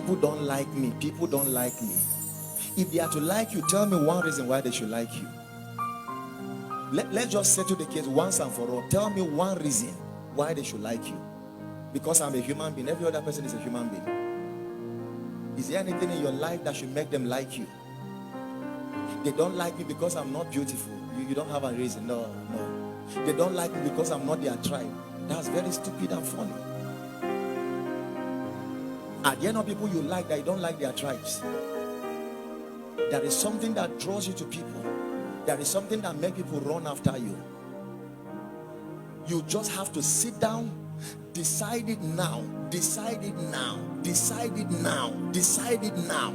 people don't like me. People don't like me. If they are to like you, tell me one reason why they should like you. Let's just settle the case once and for all. Tell me one reason why they should like you. Because I'm a human being. Every other person is a human being. Is there anything in your life that should make them like you? They don't like me because I'm not beautiful. You don't have a reason. No. They don't like me because I'm not their tribe. That's very stupid and funny. Are there not people you like that you don't like their tribes? There is something that draws you to people. There is something that makes people run after you. You just have to sit down, decide it now, decide it now, decide it now, decide it now.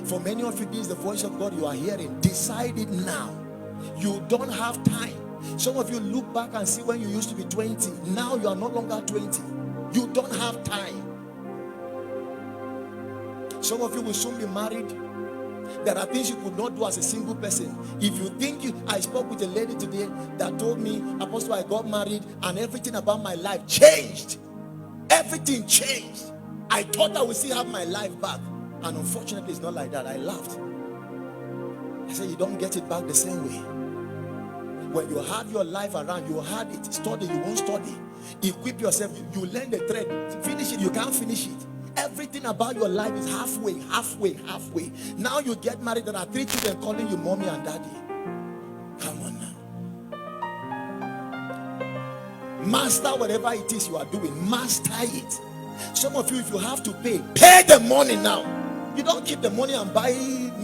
For many of you, this is the voice of God you are hearing. Decide it now. You don't have time. Some of you look back and see when you used to be 20. Now you are no longer 20. You don't have time. Some of you will soon be married. There are things you could not do as a single person. If you think I spoke with a lady today that told me, Apostle, I got married and everything about my life changed. Everything changed. I thought I would still have my life back. And unfortunately, it's not like that. I laughed. I said, you don't get it back the same way. When you have your life around, you had it. Study, you won't study. Equip yourself. You learn the thread. Finish it, you can't finish it. Everything about your life is halfway. Now you get married, there are 3 children calling you mommy and daddy. Come on now. Master whatever it is you are doing. Master it. Some of you, if you have to pay the money now. You don't keep the money and buy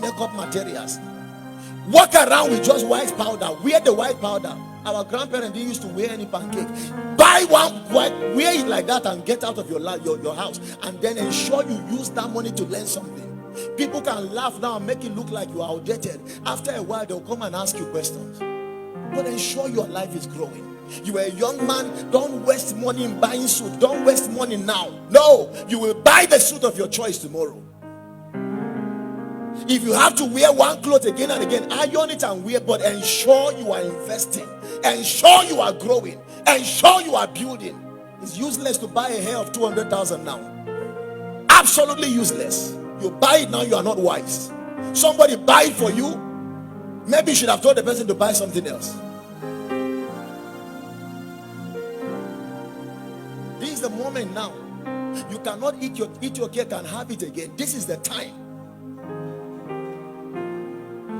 makeup materials. Walk around with just white powder. Wear the white powder. Our grandparents didn't used to wear any pancake. Buy one, wear it like that and get out of your house. And then ensure you use that money to learn something. People can laugh now and make it look like you are outdated. After a while, they'll come and ask you questions. But ensure your life is growing. You are a young man. Don't waste money in buying suit. Don't waste money now. No, you will buy the suit of your choice tomorrow. If you have to wear one cloth again and again, iron it and wear, but ensure you are investing. Ensure you are growing. Ensure you are building. It's useless to buy a hair of 200,000 now. Absolutely useless. You buy it now, you are not wise. Somebody buy it for you. Maybe you should have told the person to buy something else. This is the moment now. You cannot eat your cake and have it again. This is the time.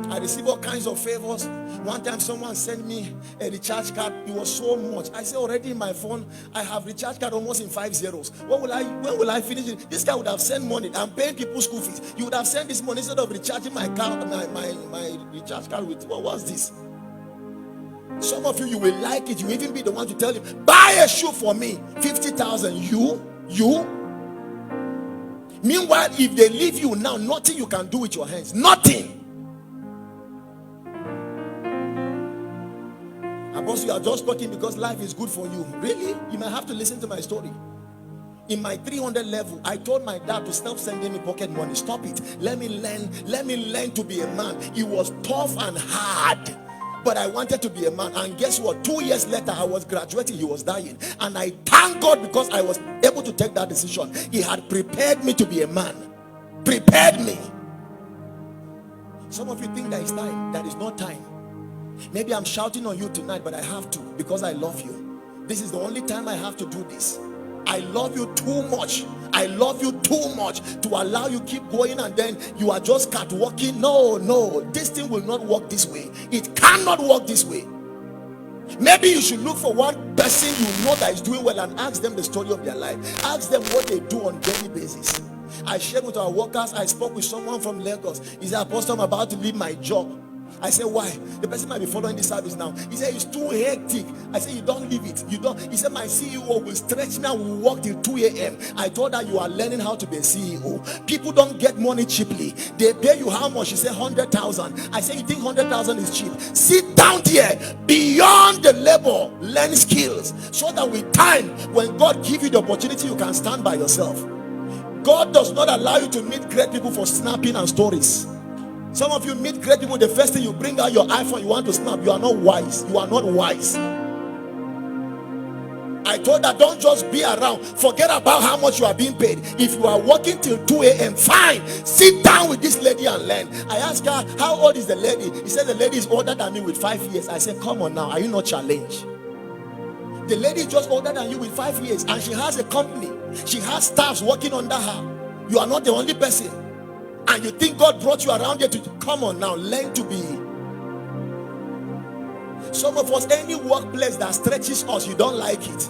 I receive all kinds of favors. One time someone sent me a recharge card. It was so much. I said already in my phone, I have recharge card almost in 5 zeros. When will I finish it? This guy would have sent money. I'm paying people school fees. You would have sent this money instead of recharging my card, my recharge card with, what was this? Some of you will like it. You even be the one to tell him, buy a shoe for me. 50,000. You. Meanwhile, if they leave you now, nothing you can do with your hands. Nothing. Apostle, you are just talking because life is good for you. Really? You might have to listen to my story. In my 300 level, I told my dad to stop sending me pocket money. Stop it. Let me learn to be a man. It was tough and hard, but I wanted to be a man. And guess what? 2 years later, I was graduating. He was dying. And I thank God because I was able to take that decision. He had prepared me to be a man. Prepared me. Some of you think there is time. There is no time. Maybe I'm shouting on you tonight, but I have to because I love you. This is the only time I have to do this. I love you too much. I love you too much to allow you keep going and then you are just catwalking. No, this thing will not work this way. It cannot work this way. Maybe you should look for one person you know that is doing well and ask them the story of their life. Ask them what they do on a daily basis. I shared with our workers. I spoke with someone from Lagos. He said, Apostle, I'm about to leave my job. I said, why? The person might be following this service now. He said, it's too hectic. I said, you don't leave it. You don't. He said, my CEO will stretch me and will work till 2 a.m. I told her, you are learning how to be a CEO. People don't get money cheaply. They pay you how much? She said, 100,000. I said, you think 100,000 is cheap? Sit down here. Beyond the labor, learn skills. So that with time, when God gives you the opportunity, you can stand by yourself. God does not allow you to meet great people for snapping and stories. Some of you meet great people, the first thing you bring out your iPhone, you want to snap. You are not wise. You are not wise. I I told her, don't just be around. Forget about how much you are being paid. If you are working till 2 a.m., fine. Sit down with this lady and learn. I asked her, how old is the lady? He said, the lady is older than me with 5 years. I said, come on now, are you not challenged? The lady is just older than you with 5 years, and she has a company. She has staffs working under her. You are not the only person. And you think God brought you around here to come on now, learn to be. Some of us, any workplace that stretches us, you don't like it.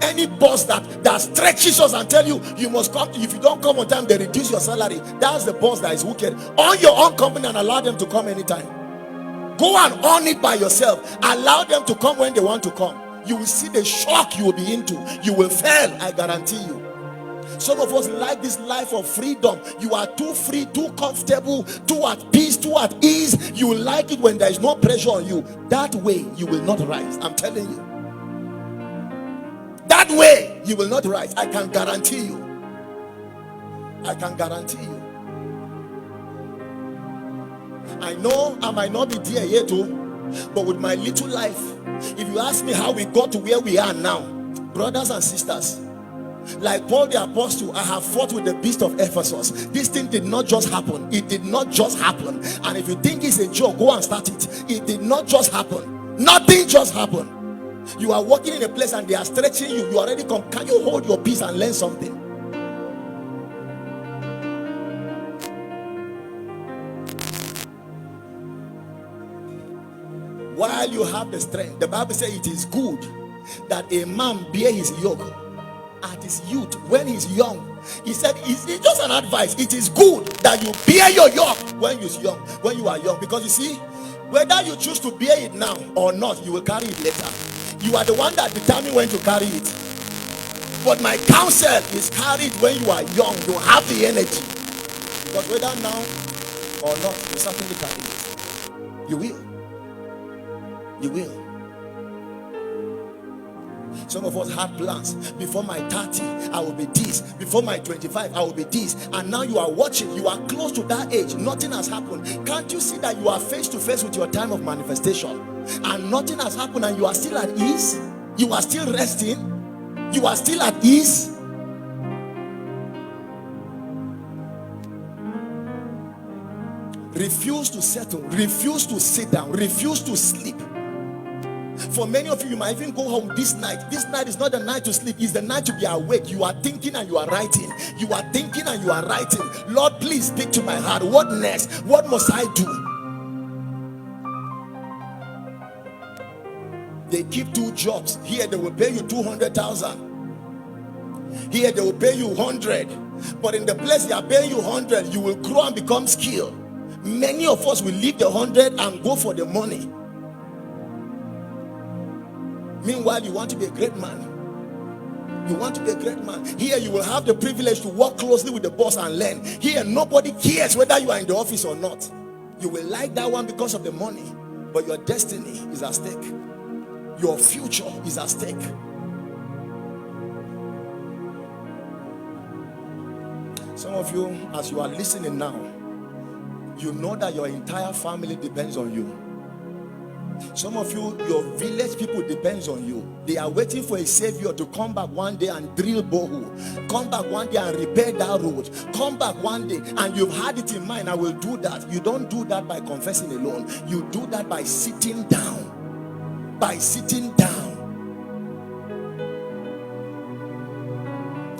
Any boss that stretches us and tell you, you must come, if you don't come on time, they reduce your salary. That's the boss that is wicked. Own your own company and allow them to come anytime. Go and own it by yourself. Allow them to come when they want to come. You will see the shock you will be into. You will fail, I guarantee you. Some of us like this life of freedom. You are too free, too comfortable, too at peace, too at ease. You will like it when there is no pressure on you. That way you will not rise. I'm telling you. That way you will not rise. I can guarantee you. I can guarantee you. I know I might not be there yet, but with my little life, if you ask me how we got to where we are now, brothers and sisters, like Paul the apostle, I have fought with the beast of Ephesus. This thing did not just happen. It did not just happen. And if you think it's a joke, go and start it. It did not just happen. Nothing just happened. You are walking in a place and they are stretching you. You already come. Can you hold your peace and learn something? While you have the strength, the Bible says it is good that a man bear his yoke at his youth, when he's young. He said it's just an advice. It is good that you bear your yoke when you are young, because you see, whether you choose to bear it now or not, you will carry it later. You are the one that determines when to carry it. But my counsel is carried when you are young. You have the energy, because whether now or not, you certainly carry it. You will. You will. Some of us had plans. Before my 30, I will be this. Before my 25, I will be this. And now you are watching. You are close to that age. Nothing has happened. Can't you see that you are face to face with your time of manifestation? And nothing has happened, and you are still at ease? You are still resting? You are still at ease? Refuse to settle. Refuse to sit down. Refuse to sleep. For many of you, you might even go home this night. This night is not the night to sleep. It's the night to be awake. You are thinking and you are writing. You are thinking and you are writing. Lord, please speak to my heart. What next? What must I do? They keep 2 jobs. Here they will pay you 200,000. Here they will pay you 100. But in the place they are paying you 100, you will grow and become skilled. Many of us will leave the 100 and go for the money. Meanwhile, you want to be a great man. You want to be a great man. Here you will have the privilege to work closely with the boss and learn. Here nobody cares whether you are in the office or not. You will like that one because of the money, but your destiny is at stake. Your future is at stake. Some of you, as you are listening now, you know that your entire family depends on you. Some of you, your village people depends on you. They are waiting for a savior to come back one day and drill borehole. Come back one day and repair that road. Come back one day and you've had it in mind, I will do that. You don't do that by confessing alone. You do that by sitting down. By sitting down.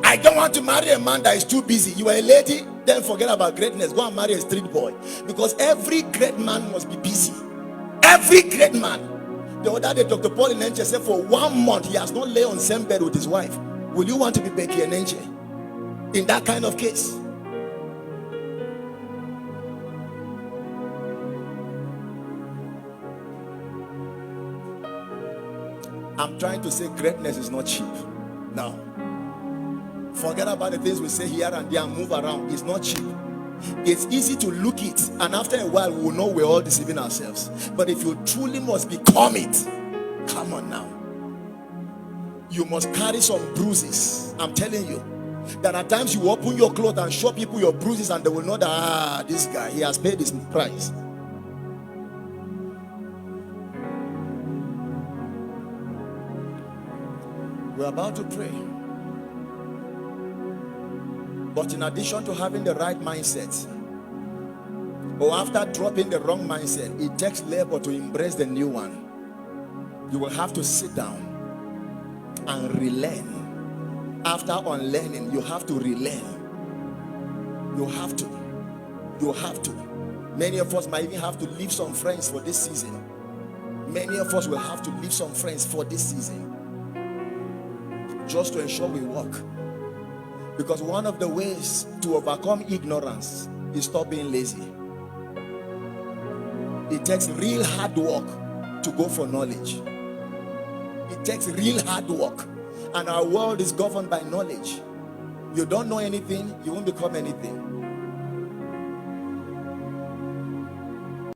I don't want to marry a man that is too busy. You are a lady, then forget about greatness. Go and marry a street boy. Because every great man must be busy. Every great man. The other day, Dr. Paul in Enche said for 1 month he has not laid on the same bed with his wife. Will you want to be Becky and Enche in that kind of case? I'm trying to say greatness is not cheap. Now, forget about the things we say here and there and move around. It's not cheap. It's easy to look it, and after a while we will know we're all deceiving ourselves. But if you truly must become it, come on now, you must carry some bruises. I'm telling you that at times you open your clothes and show people your bruises, and they will know that this guy, he has paid his price. We're about to pray. But in addition to having the right mindset, or after dropping the wrong mindset, it takes labor to embrace the new one. You will have to sit down and relearn. After unlearning, you have to relearn. You have to. Many of us might even have to leave some friends for this season. Many of us will have to leave some friends for this season, just to ensure we work. Because one of the ways to overcome ignorance is stop being lazy. It takes real hard work to go for knowledge. It takes real hard work. And our world is governed by knowledge. You don't know anything, you won't become anything.